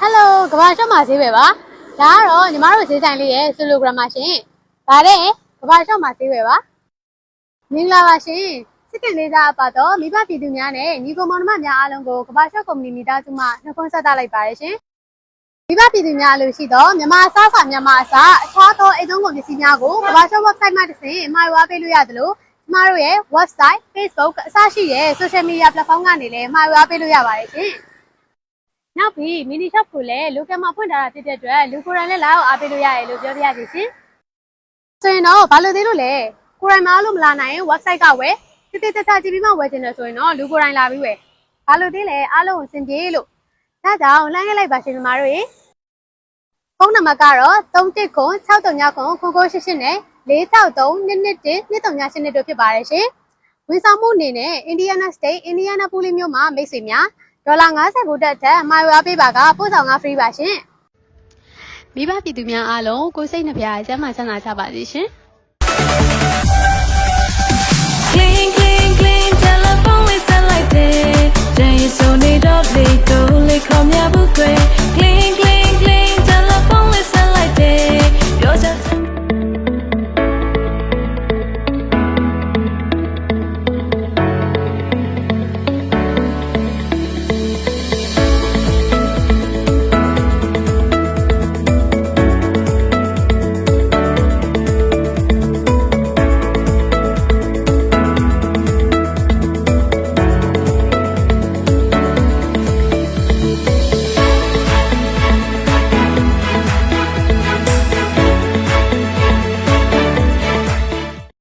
Hello ကဘာရှော့မှာဈေးပဲပါဒါကတော့ညီမတို့ဈေးဆိုင်လေးရဲ့ Sologram ပါရှင်ဗါတဲ့ကဘာရှော့မှာဈေးပဲပါမင်္ဂလာပါရှင်စစ်ကင်လေးစားအပါတော့မိဘပြည်သူများနဲ့ညီကိုမောင်နှမများအားလုံးကိုကဘာရှော့ကုမ္ပဏီမိသားစုမှနှုတ်ခွန်းဆက်သလိုက်ပါတယ်ရှင်မိဘပြည်သူများလို့ရှိတော့မြန်မာအစားအစာမြန်မာအစားအခြားသောအိမ်သုံးကုန်ပစ္စည်းများကိုကဘာရှော့ website မှာတစ်ဆင့်မှာယူအားပေးလို့ရတယ်လို့ကျမတို့ရဲ့ website Facebook အစရှိတဲ့ social media platform ကနေလည်းမှာယူအားပေးလို့ရပါတယ်ရှင်နောက်ပြီး mini shop ကိုလည်း local မှာဖွင့်ထားတာဖြစ်တဲ့အတွက်လူကိုယ်တိုင်လည်းလာအောင်အားပေးလို့ရတယ်လို့ပြောပြရစီရှင်ဆိုရင်တော့ဘာလို့သေးလို့လဲကိုယ်တိုင်မအားလို့မလာနိုင်ရင် website ကဝယ်တိတိကျကျကြည့်ပြီးမှဝယ်ချင်တယ်ဆိုရင်တော့လူကိုယ်တိုင်လာပြီးဝယ်ဘာလို့သေးလဲအားလုံးကိုစင်ပြေလို့ဒါကြောင့်လှမ်းခဲ့လိုက်ပါရှင်ညီမတို့ရေဖုန်းနံပါတ်ကတော့31963999988နဲ့4632122382တို့ဖြစ်ပါတယ်ရှင်ဝန်ဆောင်မှုအနေနဲ့ Indiana State Indianapolis မြို့မှာမိတ်ဆွေများ$50ဗို့တက်ထက်မှာယူအားပေးပါကပို့ဆောင်က free ပါရှင်မိဘပြည်သူများအားလုံးကိုယ်စိတ်နှပြကျန်းမာချမ်းသာကြပါစေရှင်